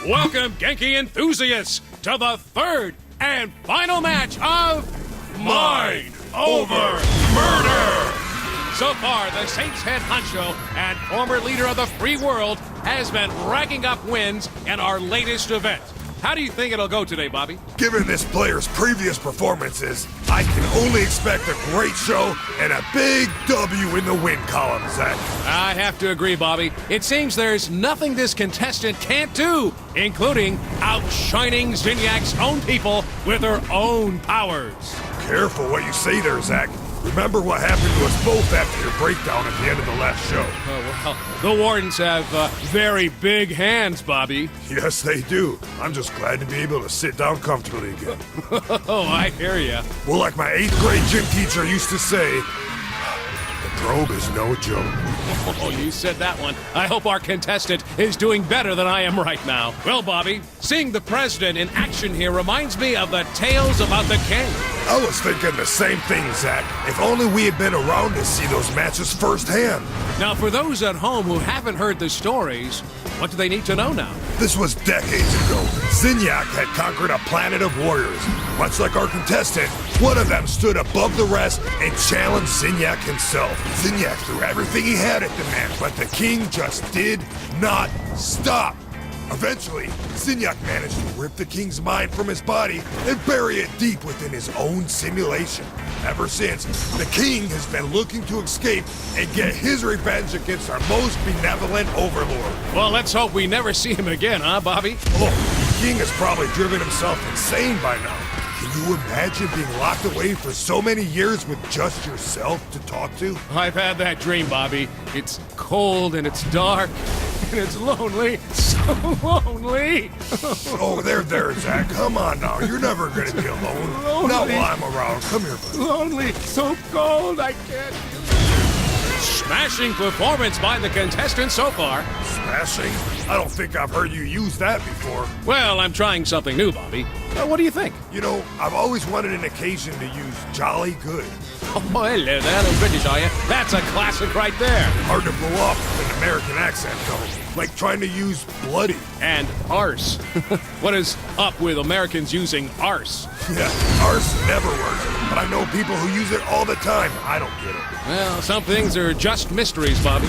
Welcome, Genki enthusiasts, to the third and final match of Mind Over Murder! So far, the Saints head honcho and former leader of the free world has been racking up wins in our latest event. How do you think it'll go today, Bobby? Given this player's previous performances, I can only expect a great show and a big W in the win column, Zach. I have to agree, Bobby. It seems there's nothing this contestant can't do, including outshining Zinyak's own people with her own powers. Careful what you say there, Zach. Remember what happened to us both after your breakdown at the end of the last show. Oh, well, the Wardens have very big hands, Bobby. Yes, they do. I'm just glad to be able to sit down comfortably again. Oh, I hear ya. Well, like my 8th grade gym teacher used to say, the probe is no joke. Oh, you said that one. I hope our contestant is doing better than I am right now. Well, Bobby, seeing the president in action here reminds me of the tales about the king. I was thinking the same thing, Zach. If only we had been around to see those matches firsthand. Now, for those at home who haven't heard the stories, what do they need to know now? This was decades ago. Zinyak had conquered a planet of warriors. Much like our contestant, one of them stood above the rest and challenged Zinyak himself. Zinyak threw everything he had at the man, but the king just did not stop. Eventually, Zinyak managed to rip the king's mind from his body and bury it deep within his own simulation. Ever since, the king has been looking to escape and get his revenge against our most benevolent overlord. Well, let's hope we never see him again, huh, Bobby? Oh, the king has probably driven himself insane by now. Can you imagine being locked away for so many years with just yourself to talk to? I've had that dream, Bobby. It's cold and it's dark and it's lonely. So lonely. Oh, there, Zach. Come on now. You're never gonna be alone. Lonely. Not while I'm around. Come here, buddy. Lonely, so cold, I can't. Smashing performance by the contestant so far. Smashing? I don't think I've heard you use that before. Well, I'm trying something new, Bobby. What do you think? You know, I've always wanted an occasion to use jolly good. Oh, hello there, little British, are you? That's a classic right there. Hard to pull off with an American accent, though. Like trying to use bloody. And arse. What is up with Americans using arse? Yeah, arse never works. But I know people who use it all the time. I don't get it. Well, some things are just mysteries, Bobby.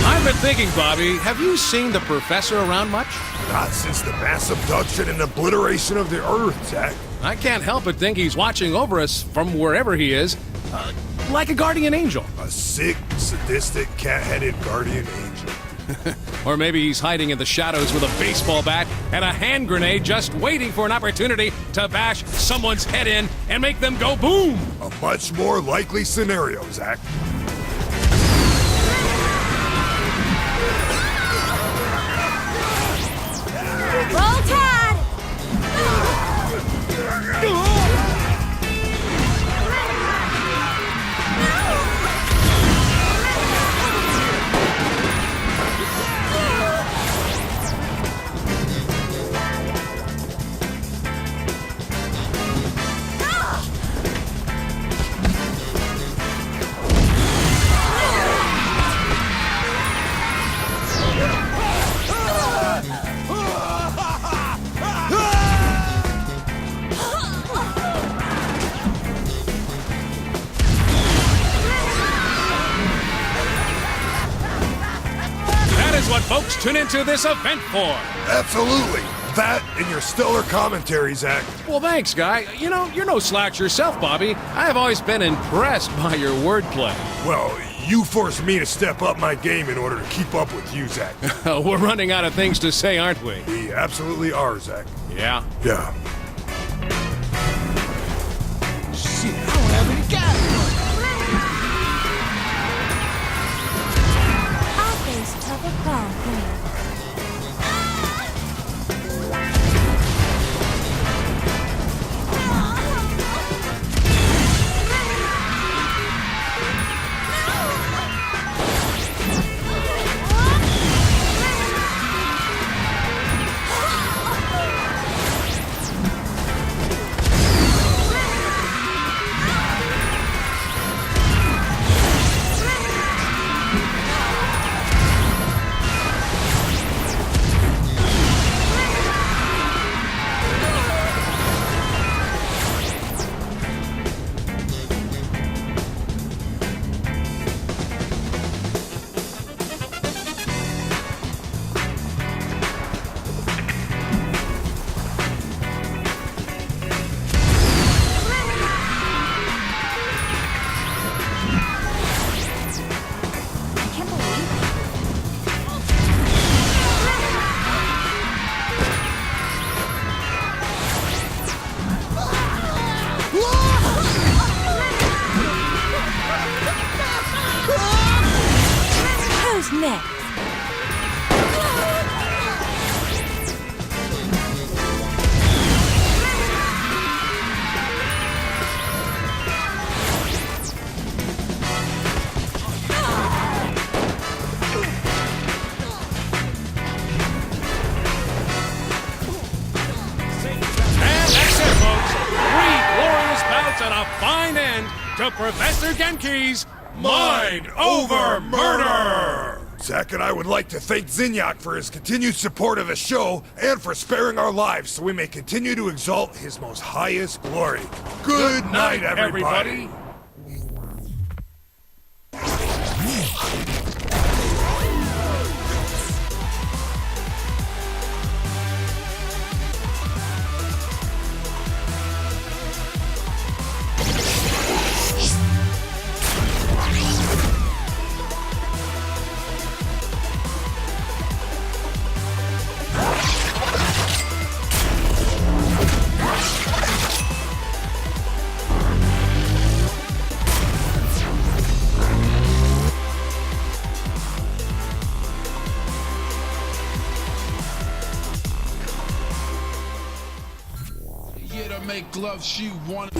I've been thinking, Bobby, have you seen the professor around much? Not since the mass abduction and obliteration of the Earth, Zach. I can't help but think he's watching over us from wherever he is, like a guardian angel. A sick, sadistic, cat-headed guardian angel. Or maybe he's hiding in the shadows with a baseball bat and a hand grenade just waiting for an opportunity to bash someone's head in and make them go boom. A much more likely scenario, Zach. Roll Tide! What folks tune into this event for. Absolutely. That and your stellar commentary, Zach. Well, thanks, Guy. You know, you're no slouch yourself, Bobby. I have always been impressed by your wordplay. Well, you forced me to step up my game in order to keep up with you, Zach. We're running out of things to say, aren't we? We absolutely are, Zach. Yeah. Yeah. Shit, I don't have any gas. I'll face tougher prom queen. next. And that's it, folks. 3 glorious bouts and a fine end to Professor Genki's Mind Over Murder! Zack and I would like to thank Zinyak for his continued support of the show and for sparing our lives so we may continue to exalt his most highest glory. Good night, everybody. Yeah, to make gloves she wanted.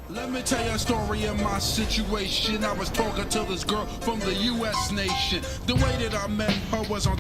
Let me tell you a story of my situation. I was talking to this girl from the U.S. nation. The way that I met her was on